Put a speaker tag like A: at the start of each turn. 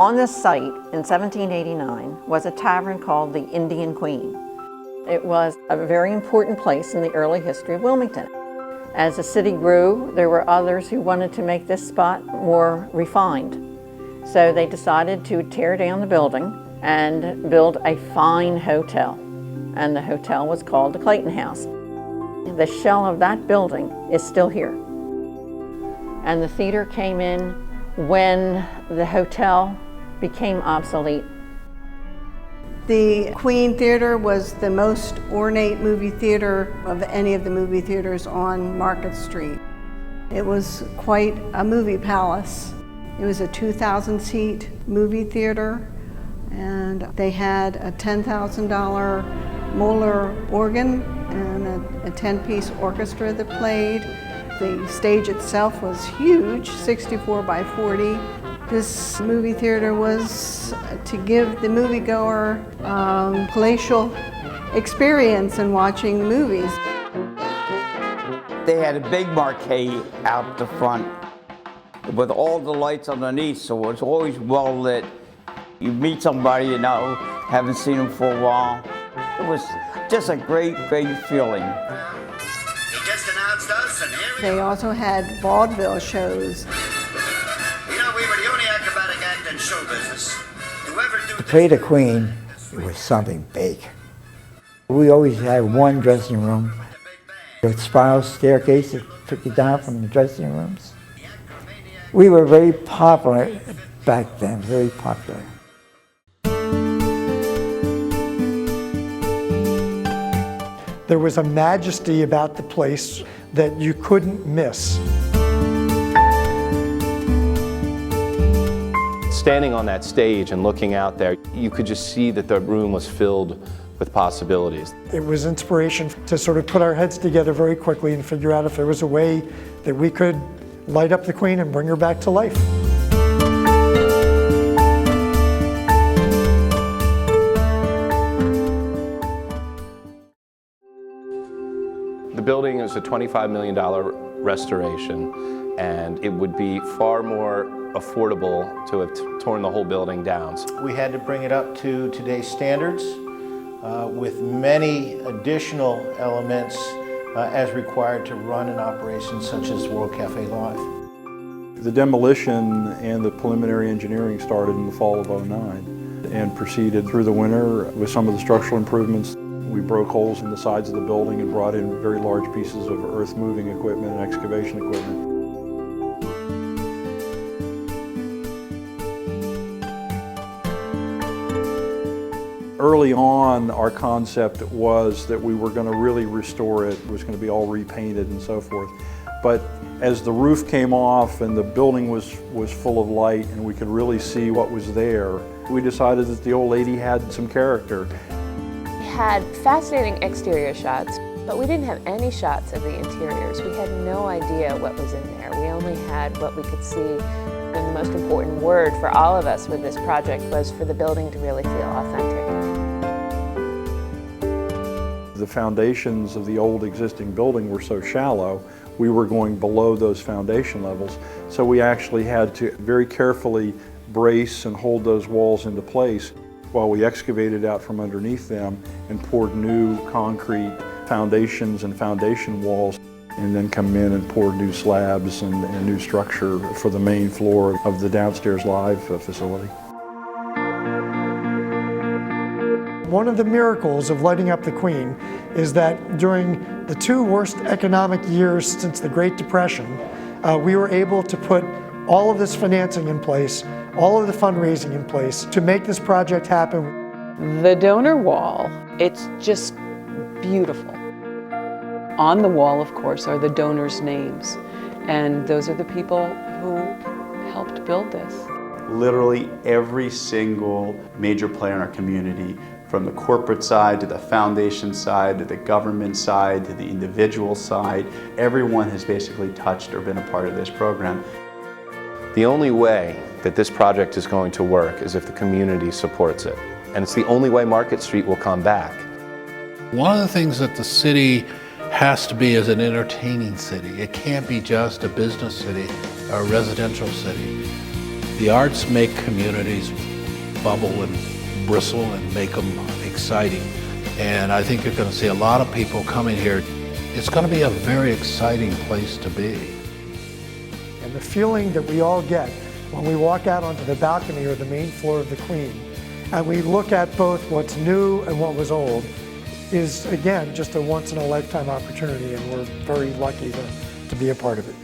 A: On this site in 1789 was a tavern called the Indian Queen. It was a very important place in the early history of Wilmington. As the city grew, there were others who wanted to make this spot more refined. So they decided to tear down the building and build a fine hotel. And the hotel was called the Clayton House. The shell of that building is still here. And the theater came in when the hotel became obsolete.
B: The Queen Theater was the most ornate movie theater of any of the movie theaters on Market Street. It was quite a movie palace. It was a 2,000-seat movie theater, and they had a $10,000 Moeller organ and a 10-piece orchestra that played. The stage itself was huge, 64 by 40. This movie theater was to give the moviegoer palatial experience in watching movies.
C: They had a big marquee out the front with all the lights underneath, so it's always well lit. You meet somebody you know, haven't seen them for a while. It was just a great, great feeling.
D: He just announced us, and here we
B: They also had vaudeville shows.
D: You know, we were the only acrobatic act in show business. Whoever do
E: To play the Queen, it was something big. We always had one dressing room, a spiral staircase that took you down from the dressing rooms. We were very popular back then, very popular.
F: There was a majesty about the place that you couldn't miss.
G: Standing on that stage and looking out there, you could just see that the room was filled with possibilities.
F: It was inspiration to sort of put our heads together very quickly and figure out if there was a way that we could light up the Queen and bring her back to life.
G: The building is a $25 million restoration, and it would be far more affordable to have torn the whole building down.
H: We had to bring it up to today's standards with many additional elements as required to run an operation such as World Cafe Live.
I: The demolition and the preliminary engineering started in the fall of '09 and proceeded through the winter with some of the structural improvements. We broke holes in the sides of the building and brought in very large pieces of earth-moving equipment and excavation equipment. Early on, our concept was that we were going to really restore it. It was going to be all repainted and so forth. But as the roof came off and the building was full of light and we could really see what was there, we decided that the old lady had some character.
J: We had fascinating exterior shots, but we didn't have any shots of the interiors. We had no idea what was in there. We only had what we could see. And the most important word for all of us with this project was for the building to really feel authentic.
I: The foundations of the old existing building were so shallow, we were going below those foundation levels. So we actually had to very carefully brace and hold those walls into place while we excavated out from underneath them and poured new concrete foundations and foundation walls, and then come in and pour new slabs and a new structure for the main floor of the downstairs live facility.
F: One of the miracles of lighting up the Queen is that during the two worst economic years since the Great Depression, we were able to put all of this financing in place, all of the fundraising in place to make this project happen.
K: The donor wall, it's just beautiful. On the wall, of course, are the donors' names, and those are the people who helped build this.
L: Literally every single major player in our community, from the corporate side to the foundation side to the government side to the individual side, everyone has basically touched or been a part of this program.
G: The only way that this project is going to work is if the community supports it. And it's the only way Market Street will come back.
M: One of the things that the city has to be is an entertaining city. It can't be just a business city or a residential city. The arts make communities bubble and bristle and make them exciting. And I think you're going to see a lot of people coming here. It's going to be a very exciting place to be.
F: And the feeling that we all get when we walk out onto the balcony or the main floor of the Queen, and we look at both what's new and what was old, is again just a once-in-a-lifetime opportunity, and we're very lucky to be a part of it.